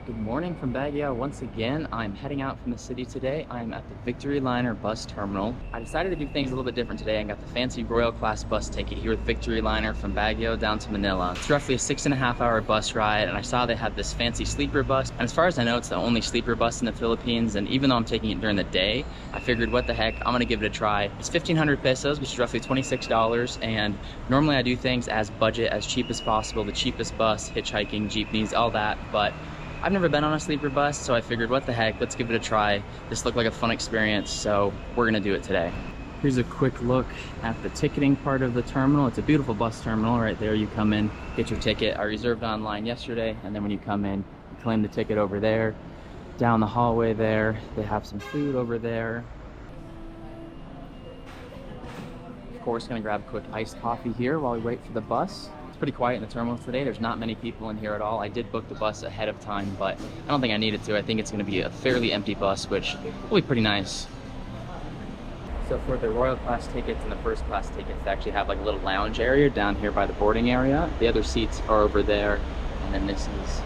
Good morning from Baguio. Once again, I'm heading out from the city today. I'm at the Victory Liner bus terminal. I decided to do things a little bit different today. I got the fancy Royal Class bus ticket here with Victory Liner from Baguio down to Manila. It's roughly a 6.5-hour bus ride, and I saw they had this fancy sleeper bus. And as far as I know, it's the only sleeper bus in the Philippines. And even though I'm taking it during the day, I figured, what the heck, I'm gonna give it a try. It's 1,500 pesos, which is roughly $26. And normally I do things as budget, as cheap as possible. The cheapest bus, hitchhiking, jeepneys, all that. But I've never been on a sleeper bus, so I figured, what the heck, let's give it a try. This looked like a fun experience, so we're gonna do it today. Here's a quick look at the ticketing part of the terminal. It's a beautiful bus terminal. Right there, you come in, get your ticket. I reserved online yesterday, and then when you come in, you claim the ticket over there. Down the hallway there, they have some food over there. Of course, gonna grab a quick iced coffee here while we wait for the bus. Pretty quiet in the terminal today. There's not many people in here at all. I did book the bus ahead of time, but I don't think I needed to. I think it's going to be a fairly empty bus, which will be pretty nice. So for the Royal Class tickets and the First Class tickets, they actually have like a little lounge area down here by the boarding area. The other seats are over there, and then this is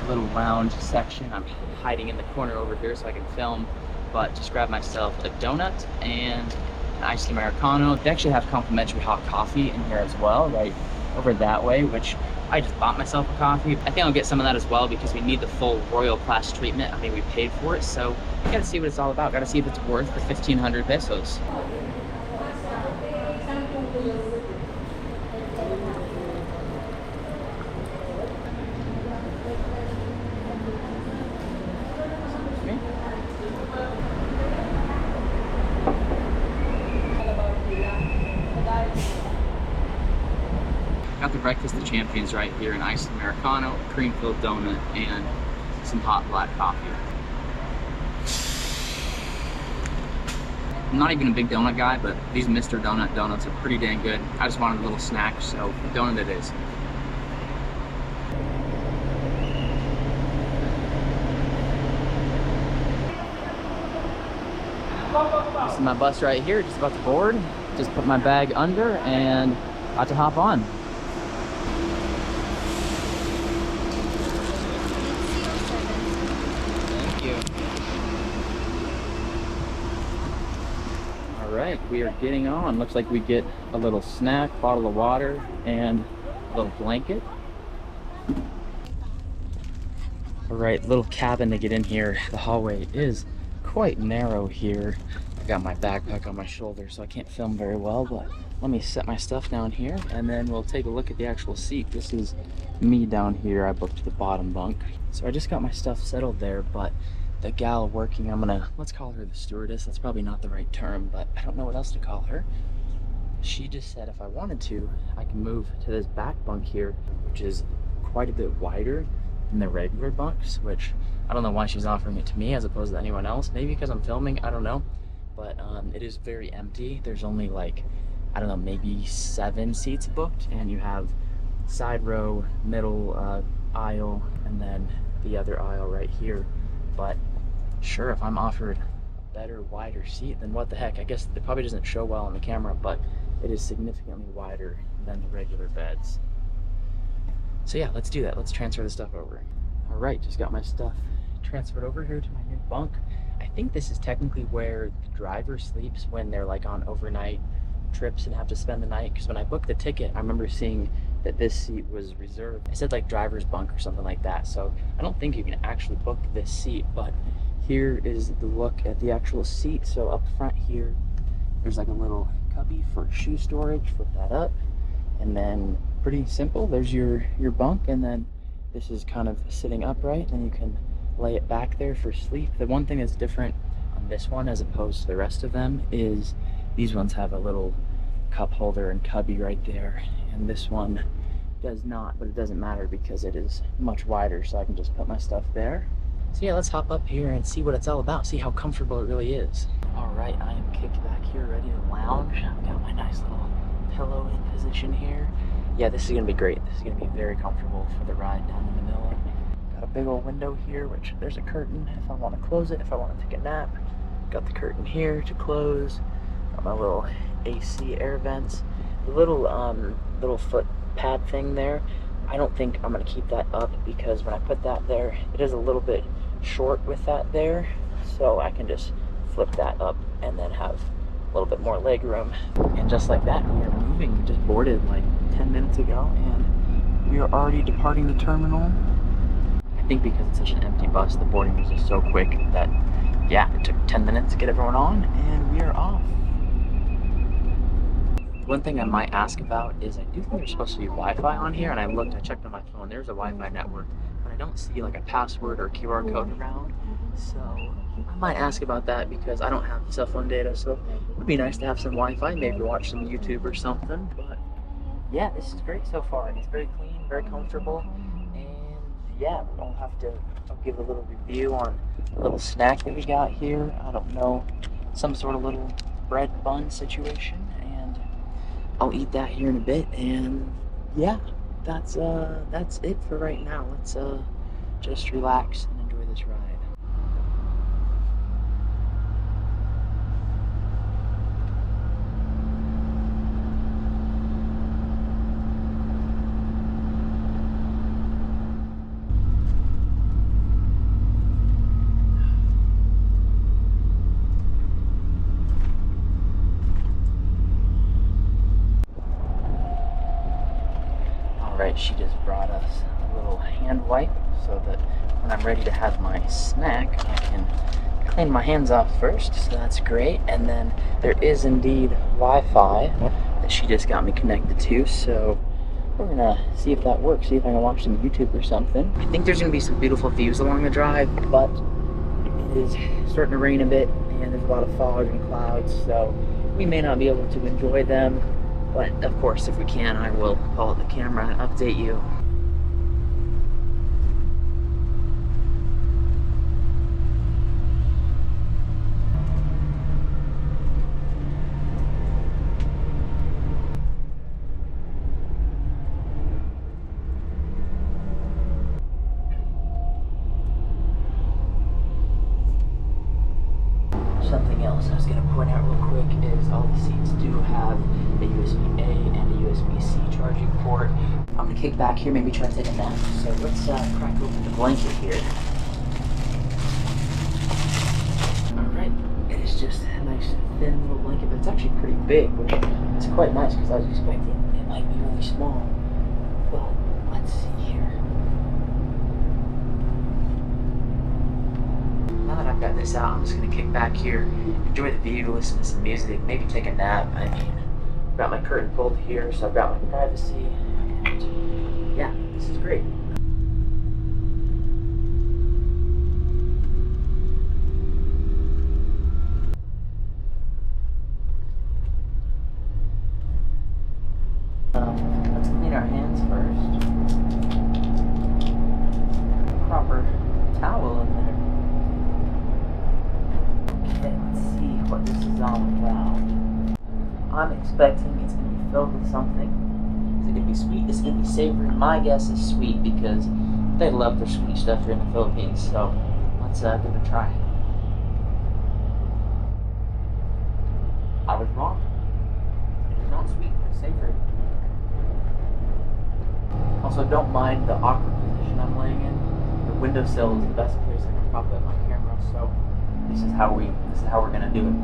a little lounge section. I'm hiding in the corner over here so I can film, but just grab myself a donut and an iced Americano. They actually have complimentary hot coffee in here as well, right over that way, which I just bought myself a coffee. I think I'll get some of that as well because we need the full Royal Class treatment. I mean, we paid for it, so I gotta see what it's all about. Gotta see if it's worth the 1,500 pesos. Got the Breakfast of Champions right here, an iced Americano, a cream-filled donut, and some hot black coffee. I'm not even a big donut guy, but these Mr. Donut donuts are pretty dang good. I just wanted a little snack, so donut it is. This is my bus right here, just about to board. Just put my bag under and about to hop on. Alright, we are getting on. Looks like we get a little snack, bottle of water, and a little blanket. Alright, little cabin to get in here. The hallway is quite narrow here. I got my backpack on my shoulder, so I can't film very well, but let me set my stuff down here, and then we'll take a look at the actual seat. This is me down here. I booked the bottom bunk. So I just got my stuff settled there, but the gal working, let's call her the stewardess. That's probably not the right term, but I don't know what else to call her. She just said if I wanted to, I can move to this back bunk here, which is quite a bit wider than the regular bunks, which I don't know why she's offering it to me as opposed to anyone else. Maybe because I'm filming, I don't know. But it is very empty. There's only like, I don't know, maybe 7 seats booked, and you have side row, middle aisle, and then the other aisle right here. But sure, if I'm offered a better, wider seat, then what the heck. I guess it probably doesn't show well on the camera, but it is significantly wider than the regular beds. So yeah, let's do that. Let's transfer the stuff over. All right, just got my stuff transferred over here to my new bunk. I think this is technically where the driver sleeps when they're like on overnight trips and have to spend the night. Because when I booked the ticket, I remember seeing that this seat was reserved. It said like driver's bunk or something like that. So I don't think you can actually book this seat, but here is the look at the actual seat. So up front here, there's like a little cubby for shoe storage. Flip that up, and then pretty simple. There's your bunk, and then this is kind of sitting upright, and you can lay it back there for sleep. The one thing that's different on this one as opposed to the rest of them is these ones have a little cup holder and cubby right there, and this one does not, but it doesn't matter because it is much wider, so I can just put my stuff there. So yeah, let's hop up here and see what it's all about, see how comfortable it really is. All right, I am kicked back here, ready to lounge. I've got my nice little pillow in position here. Yeah, this is gonna be great. This is gonna be very comfortable for the ride down to Manila. Got a big old window here, which there's a curtain if I want to close it, if I want to take a nap. Got the curtain here to close. Got my little AC air vents. The little foot pad thing there, I don't think I'm going to keep that up because when I put that there, it is a little bit short with that there. So I can just flip that up and then have a little bit more leg room. And just like that, we are moving. We just boarded like 10 minutes ago and we are already departing the terminal. I think because it's such an empty bus, the boarding was just so quick that, yeah, it took 10 minutes to get everyone on and we are off. One thing I might ask about is I do think there's supposed to be Wi-Fi on here, and I checked on my phone, there's a Wi-Fi network, but I don't see like a password or QR code around, so I might ask about that because I don't have cell phone data, so it would be nice to have some Wi-Fi, maybe watch some YouTube or something, but yeah, this is great so far. It's very clean, very comfortable, and yeah, we'll have to I'll give a little review on a little snack that we got here. I don't know, some sort of little bread bun situation, and I'll eat that here in a bit, and yeah, that's it for right now. Let's just relax and enjoy this ride. Alright, she just brought us a little hand wipe so that when I'm ready to have my snack, I can clean my hands off first, so that's great. And then there is indeed Wi-Fi that she just got me connected to, so we're gonna see if that works, see if I can watch some YouTube or something. I think there's gonna be some beautiful views along the drive, but it is starting to rain a bit and there's a lot of fog and clouds, so we may not be able to enjoy them. But of course, if we can, I will pull out the camera and update you. Something else I was going to point out real quick is all the seats do have a USB-A and a USB-C charging port. I'm going to kick back here, maybe try to take a nap. So let's crack open the blanket here. Alright, it is just a nice thin little blanket, but it's actually pretty big, which is quite nice because I was expecting it might be really small. But let's see here. Now that I've got this out, I'm just going to kick back here, enjoy the view, listen to some music, maybe take a nap. I mean, I've got my curtain pulled here, so I've got my privacy, and yeah, this is great. Let's clean our hands first. Proper towel in there. Okay, let's see what this is all about. I'm expecting it's going to be filled with something. Is it going to be sweet? Is it going to be savory? My guess is sweet because they love their sweet stuff here in the Philippines. So let's give it a try. I was wrong. It is not sweet, it's savory. Also, don't mind the awkward position I'm laying in. The windowsill is the best place I can prop up my camera. So this is how we're gonna do it.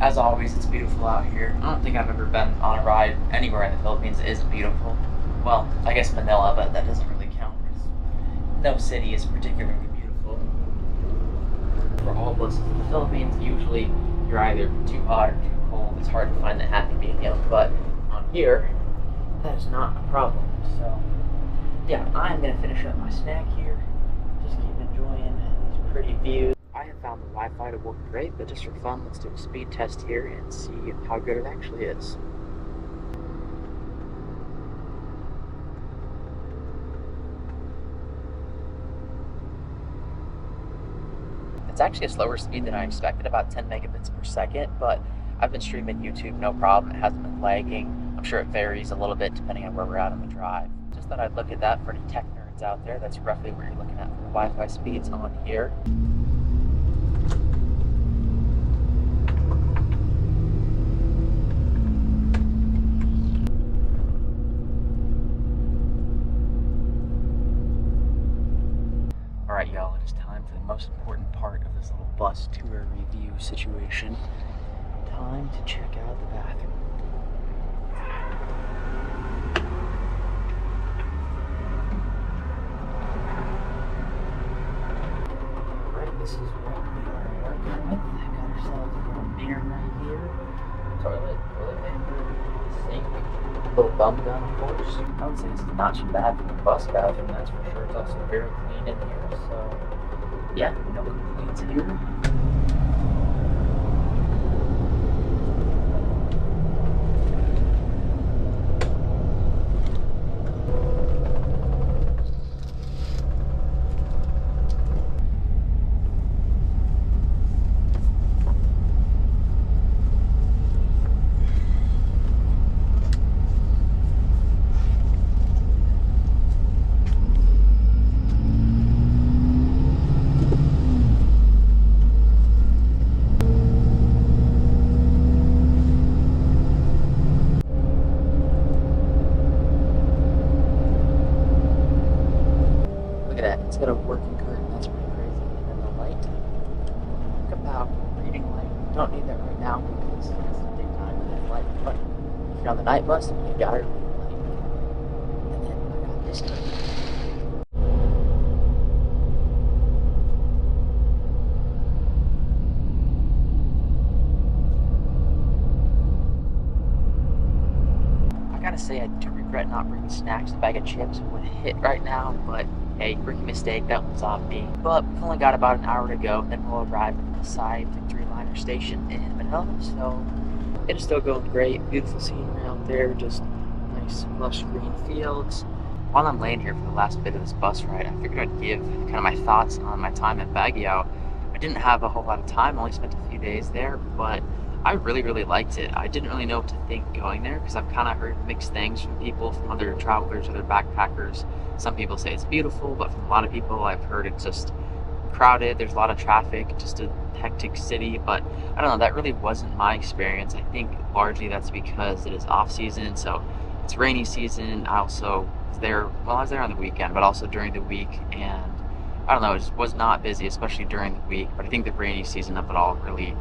As always, it's beautiful out here. I don't think I've ever been on a ride anywhere in the Philippines that isn't beautiful. Well, I guess Manila, but that doesn't really count. No city is particularly beautiful. For all places in the Philippines, usually you're either too hot or too cold. It's hard to find the happy medium, but on here, that is not a problem. So, yeah, I'm gonna finish up my snack here. Just keep enjoying these pretty views. I have found the Wi-Fi to work great, but just for fun, let's do a speed test here and see how good it actually is. It's actually a slower speed than I expected, about 10 megabits per second, but I've been streaming YouTube no problem. It hasn't been lagging. I'm sure it varies a little bit depending on where we're at on the drive. Just thought I'd look at that for any tech nerds out there. That's roughly what you're looking at for the Wi-Fi speeds on here. most important part of this little bus tour review situation. Time to check out the bathroom. Alright, this is what we are working with. Got ourselves a little mirror right here. Toilet paper, sink, little bum gun, of course. I would say this is not too bad for the bus bathroom, that's for sure. It's also very clean in here, so yeah, no complaints here. Look at that, it's got a working curtain, that's pretty crazy. And then the light. Talk about reading light. Don't need that right now because it's the daytime and it's light. But if you're on the night bus, you gotta read light. And then I got this curtain. I gotta say, I do regret not bringing snacks. The bag of chips would hit right now, but hey, rookie mistake, that one's on me. But we've only got about an hour to go, and then we'll arrive at the Side Victory Liner station in Manila. So it is still going great. Beautiful scenery out there, just nice lush green fields. While I'm laying here for the last bit of this bus ride, I figured I'd give kind of my thoughts on my time at Baguio. I didn't have a whole lot of time, only spent a few days there, but I really liked it. I didn't really know what to think going there because I've kind of heard mixed things from people, from other travelers, other backpackers. Some people say it's beautiful, but from a lot of people I've heard it's just crowded, there's a lot of traffic, just a hectic city. But I don't know, that really wasn't my experience. I think largely that's because it is off season, so it's rainy season. I also was there, well, I was there on the weekend, but also during the week, and I don't know, it just was not busy, especially during the week. But I think the rainy season of it all really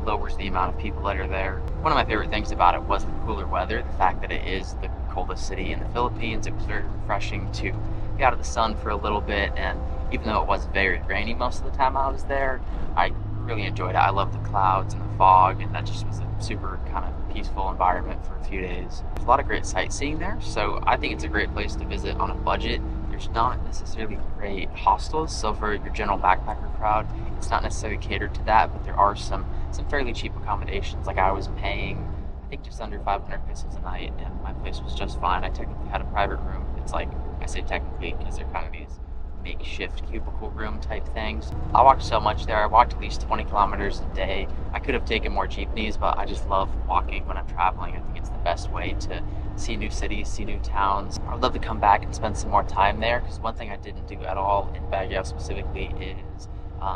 lowers the amount of people that are there. One of my favorite things about it was the cooler weather, the fact that it is the coldest city in the Philippines. It was very refreshing to get out of the sun for a little bit, and even though it was very rainy most of the time I was there, I really enjoyed it. I love the clouds and the fog, and that just was a super kind of peaceful environment for a few days. There's a lot of great sightseeing there, so I think it's a great place to visit on a budget. There's not necessarily great hostels, so for your general backpacker crowd, it's not necessarily catered to that, but there are some fairly cheap accommodations. Like I was paying, I think, just under 500 pesos a night, and my place was just fine. I technically had a private room. It's like, I say technically because they're kind of these makeshift cubicle room type things. I walked so much there. I walked at least 20 kilometers a day. I could have taken more jeepneys, but I just love walking when I'm traveling. I think it's the best way to see new cities, see new towns. I would love to come back and spend some more time there, because one thing I didn't do at all in Baguio specifically is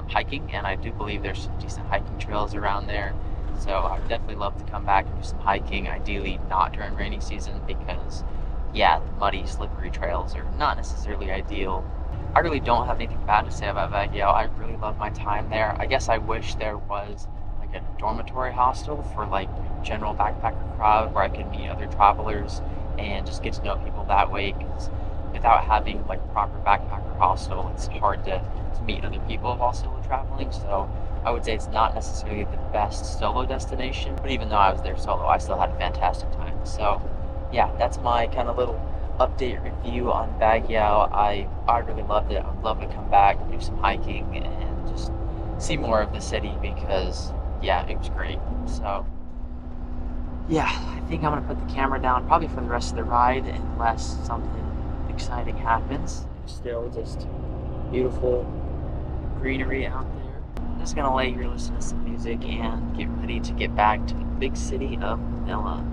hiking, and I do believe there's some decent hiking trails around there. So I would definitely love to come back and do some hiking, ideally not during rainy season, because yeah, muddy, slippery trails are not necessarily ideal. I really don't have anything bad to say about Baguio. I really love my time there. I guess I wish there was like a dormitory hostel for like general backpacker crowd where I could meet other travelers and just get to know people that way, because without having like a proper backpacker hostel, it's hard to meet other people while solo traveling. So I would say it's not necessarily the best solo destination, but even though I was there solo, I still had a fantastic time. So yeah, that's my kind of little update review on Baguio. I really loved it. I would love to come back, do some hiking, and just see more of the city, because yeah, it was great. So yeah, I think I'm gonna put the camera down probably for the rest of the ride unless something exciting happens. Still just beautiful greenery out there. I'm just gonna lay here, listen to some music, and get ready to get back to the big city of Manila.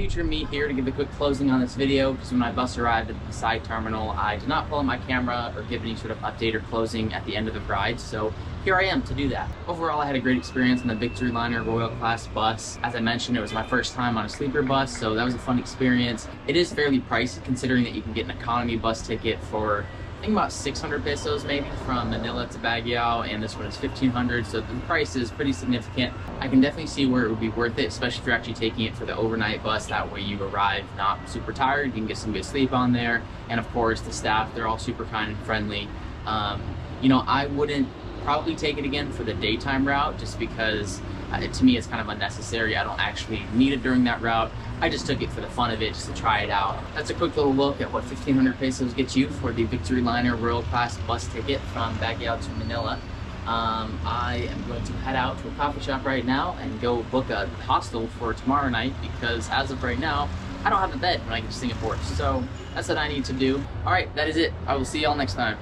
future me here to give a quick closing on this video, because when my bus arrived at the side terminal, I did not pull out my camera or give any sort of update or closing at the end of the ride, so here I am to do that. Overall, I had a great experience on the Victory Liner Royal Class bus. As I mentioned, it was my first time on a sleeper bus, so that was a fun experience. It is fairly pricey considering that you can get an economy bus ticket for I think about 600 pesos maybe from Manila to Baguio, and this one is 1,500, so the price is pretty significant. I can definitely see where it would be worth it, especially if you're actually taking it for the overnight bus. That way you arrive not super tired, you can get some good sleep on there, and of course the staff, they're all super kind and friendly. You know, I wouldn't probably take it again for the daytime route just because to me it's kind of unnecessary. I don't actually need it during that route. I just took it for the fun of it, just to try it out. That's a quick little look at what 1,500 pesos gets you for the Victory Liner Royal Class bus ticket from Baguio to Manila. I am going to head out to a coffee shop right now and go book a hostel for tomorrow night, because as of right now, I don't have a bed when I get to Singapore. So that's what I need to do. All right, that is it. I will see y'all next time.